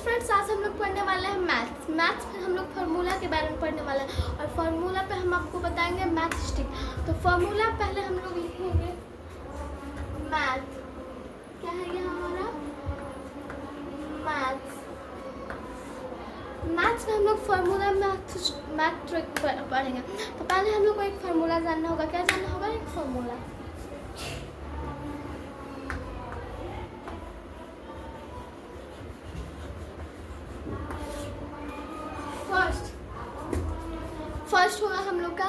Friends, आज हम लोग पढ़ने वाले हैं मैथ्स। मैथ्स में हम लोग फार्मूला के बारे में पढ़ने वाले हैं और फार्मूला पे हम आपको बताएंगे मैथ स्टिक। तो फार्मूला पहले हम लोग लिखेंगे मैथ। क्या है ये हमारा मैथ्स। मैथ्स में हम लोग फार्मूला मैथ ट्रिक पढ़ेंगे। तो पहले हम लोग को एक फार्मूला जानना होगा। क्या जानना होगा? एक फार्मूला। फर्स्ट होगा हम लोग का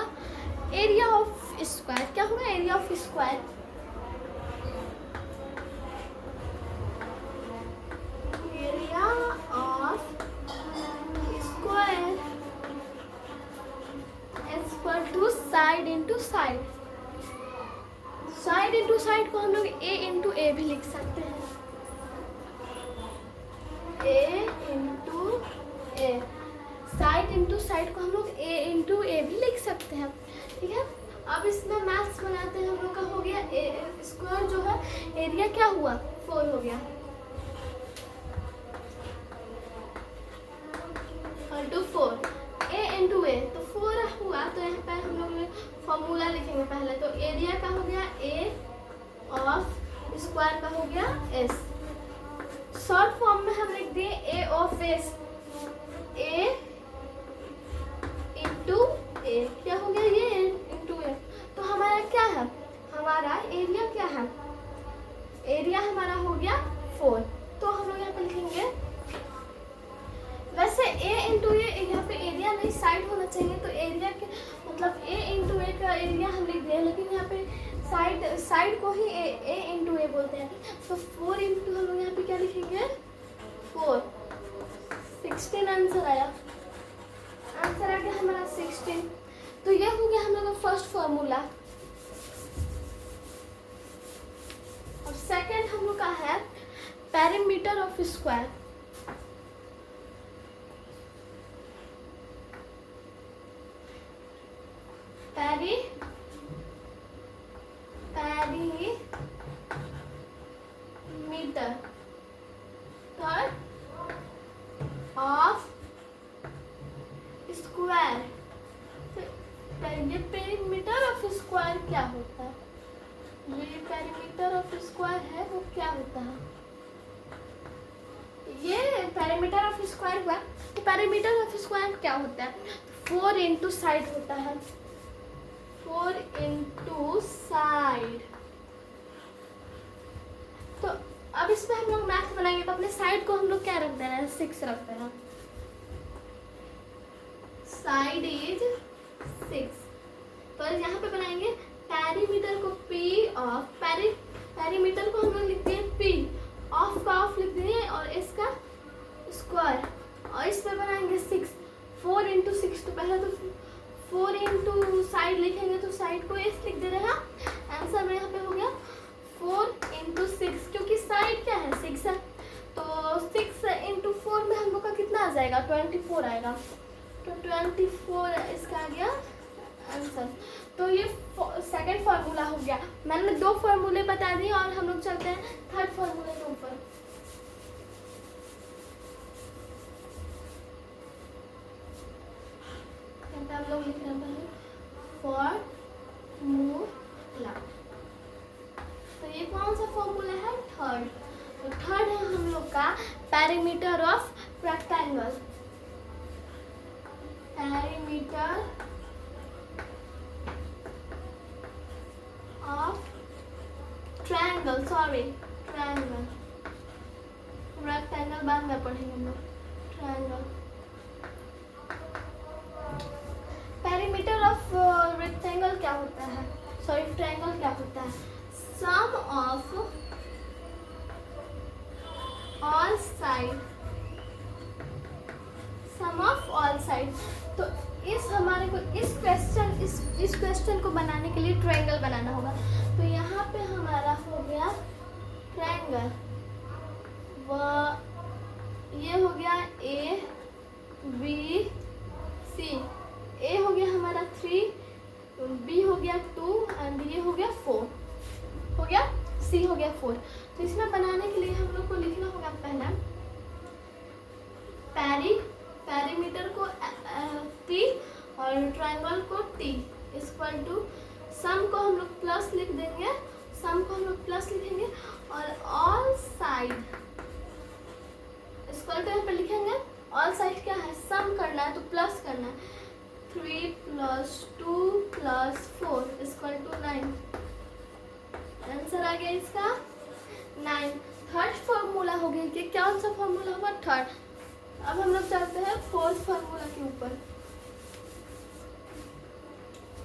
एरिया ऑफ स्क्वायर। क्या होगा? Area of square. Area of square is equal to side into side. Side into side को हम लोग ए इंटू ए भी लिख सकते हैं। ए इंटू ए। साइड इंटू साइड को हम लोग ए इंटू ए भी लिख सकते हैं। ठीक है। अब इसमें मैथ्स बनाते हैं हम लोग का। हो गया ए स्क्वायर जो है एरिया क्या हुआ? 4 हो गया टू 4 ए इंटू ए। तो 4 हुआ तो यहाँ पे हम लोग फॉर्मूला लिखेंगे पहले। तो एरिया का हो गया ए ऑफ स्क्वायर का हो गया एस। शॉर्ट फॉर्म में हम लिख दिए ए ऑफ एस। ए इंटू ए। क्या हो गया? ये इंटू ए। तो हमारा क्या है? हमारा एरिया क्या है? एरिया हमारा हो गया 4। तो हम लोग यहाँ पे लिखेंगे, वैसे ए इंटू ए यहाँ पे एरिया नहीं साइड होना चाहिए। तो एरिया के मतलब ए इंटू ए का एरिया हम लिख दिए, लेकिन यहाँ पे साइड को ही ए इंटू ए बोलते हैं। तो 4 इंटू हम लोग यहाँ पे क्या लिखेंगे? 4। 16 आंसर आया। आंसर आ गया हमारा 16। तो ये हो गया हम लोग का फर्स्ट फॉर्मूला। और सेकंड हम लोग का है perimeter of square. Perimeter of square. ये पेरीमीटर ऑफ स्क्वायर क्या होता है? ये पेरीमीटर ऑफ स्क्वायर है वो क्या होता है? ये पेरीमीटर ऑफ स्क्वायर हुआ। तो पेरीमीटर ऑफ स्क्वायर क्या होता है? 4 इंटू साइड होता है। 4 इंटू साइड। तो अब इसमें हम लोग मैथ बनाएंगे। तो अपने साइड को हम लोग क्या रख दे रहे हैं? 6 रख दे रहे हैं। Side is 6। तो यहाँ पे बनाएंगे पेरीमीटर को P ऑफ। पेरीमीटर को हम लोग लिखते हैं P। ऑफ का ऑफ लिख दिए और इसका स्क्वायर। और इस पे बनाएंगे 6। 4 इंटू 6। तो पहले तो 4 इंटू साइड लिखेंगे तो साइड को S लिख दे रहे हैं। आंसर में यहाँ पे हो गया 4 इंटू 6, क्योंकि साइड क्या है? 6 है। तो 6 इंटू 4 में हम लोग का कितना आ जाएगा? 24 आएगा। तो 24 इसका आ गया आंसर। तो ये सेकंड फार्मूला हो गया। मैंने 2 फार्मूले बता दिए और हम लोग चलते हैं थर्ड फार्मूले के ऊपर। हम लोग लिख रहे हैं फॉर्मूला। तो ये कौन सा फॉर्मूला है? थर्ड। तो थर्ड है हम लोग का perimeter of rectangle. Perimeter of triangle. Sorry, triangle. Rectangle बाद में पढ़ेंगे हम लोग। ट्रायंगल। पेरीमीटर ऑफ रेक्टेंगल क्या होता है? सॉरी, ट्रायंगल क्या होता है? Sum of all side. Sum of all side. तो इस हमारे को इस क्वेश्चन को बनाने के लिए ट्रायंगल बनाना होगा। तो यहाँ पे हमारा हो गया ट्रायंगल। ये हो गया A B C। A हो गया हमारा 3, B हो गया 2 एंड ये हो गया 4। हो गया C हो गया 4। तो इसमें बनाने के लिए हम लोग को लिखना होगा पहला पैरीमीटर को P और ट्रायंगल को T इक्वल टू सम को हम लोग प्लस लिख देंगे, सम को हम लोग प्लस लिखेंगे और ऑल साइड इक्वल टू यहाँ पर लिखेंगे। ऑल साइड क्या है, सम करना है तो प्लस करना है। 3 + 2 + 4 इक्वल टू 9। आंसर आ गया इसका 9। थर्ड फॉर्मूला हो गया कि कौन सा फॉर्मूला होगा, थर्ड। अब हम लोग चलते हैं फोर्थ फॉर्मूला के ऊपर।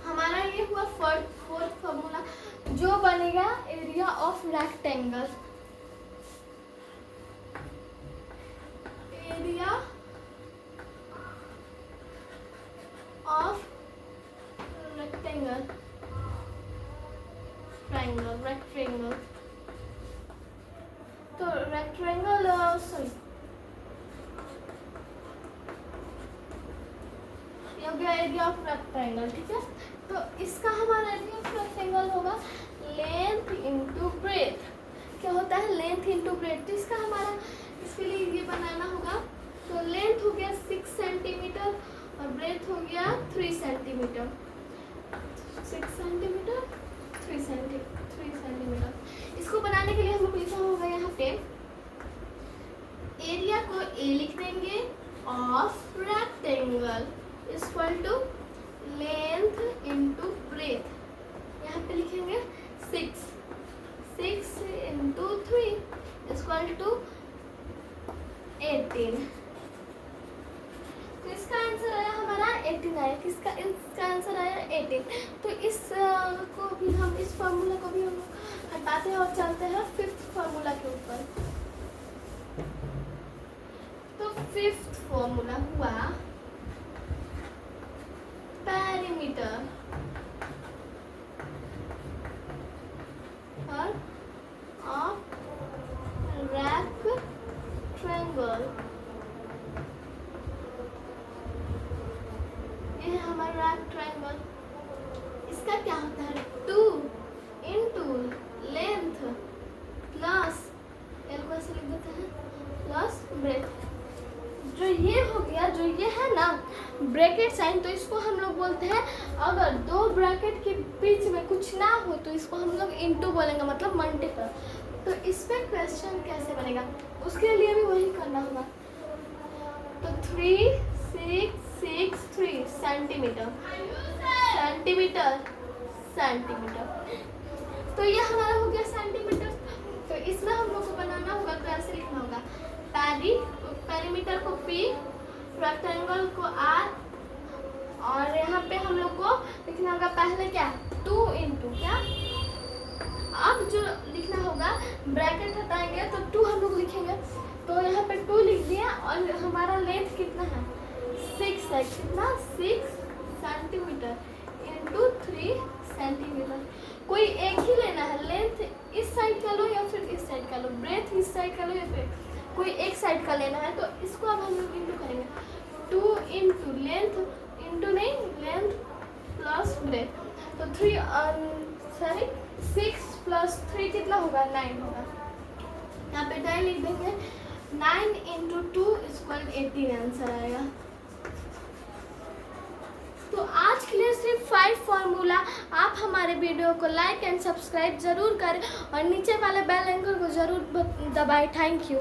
हमारा ये हुआ फोर्थ फॉर्मूला जो बनेगा area of rectangle. Area of rectangle, rectangle तो रेक्टेंगल सॉरी ये हो गया एरिया ऑफ रेक्टेंगल, ठीक है। तो इसका हमारा एरिया ऑफ रेक्टेंगल होगा लेंथ इंटू ब्रेथ। क्या होता है, लेंथ इंटू ब्रेथ। तो इसका हमारा इसके लिए ये बनाना होगा। तो लेंथ हो गया 6 सेंटीमीटर और ब्रेथ हो गया 3 सेंटीमीटर। 6 centimetre 3 centimetre. इसको बनाने के लिए हम लोग लिखा होगा यहाँ पे एरिया को ए लिख देंगे of rectangle equal to length into breadth. यहाँ पे लिखेंगे 6 × 3 इक्वल टू 18। तो इसका आंसर आया हमारा 18 आया। इसका आंसर आया 18। तो इस को भी हम इस फॉर्मूला को भी हम हटाते हैं और चलते हैं फिफ्थ फॉर्मूला के ऊपर। तो फिफ्थ फॉर्मूला हुआ पैरीमीटर और ऑफ रेक्टेंगल। ये है हमारा रेक्टेंगल। इसका क्या होता है, 2 × लेंथ प्लस एल को ऐसे लिख देते हैं प्लस ब्रेथ। जो ये हो गया, जो ये है ना ब्रैकेट साइन, तो इसको हम लोग बोलते हैं अगर दो ब्रैकेट के बीच में कुछ ना हो तो इसको हम लोग इनटू बोलेंगे, मतलब मल्टीपल। तो इस पे क्वेश्चन कैसे बनेगा उसके लिए भी वही करना होगा। तो 3 6 6 3 सेंटीमीटर सेंटीमीटर। तो ये हमारा हो गया सेंटीमीटर। तो इसमें हम लोग को बनाना होगा, तो ऐसे लिखना होगा पैरीमीटर को P, रेक्टेंगल को R और यहाँ पे हम लोग को लिखना होगा पहले क्या 2 × क्या। अब जो लिखना होगा ब्रैकेट हटाएंगे तो 2 हम लोग लिखेंगे। तो यहाँ पे 2 लिख दिया और हमारा लेंथ कितना है 6 है। कितना 6 सेंटीमीटर × 3 सेंटीमीटर। कोई एक ही लेना है, लेंथ इस साइड का लो या फिर इस साइड का लो, ब्रेथ इस साइड का लो या फिर कोई एक साइड का लेना है। तो इसको अब हम लोग इंटू करेंगे 2 × लेंथ इंटू नहीं लेंथ प्लस ब्रेथ। तो 6 + 3 कितना होगा 9 होगा। यहाँ पे 9 लिख देंगे। 9 × 2 = 18 आंसर आएगा। तो आज के लिए सिर्फ 5 फार्मूला। आप हमारे वीडियो को लाइक एंड सब्सक्राइब जरूर करें और नीचे वाले बेल आइकन को जरूर दबाएं। Thank you.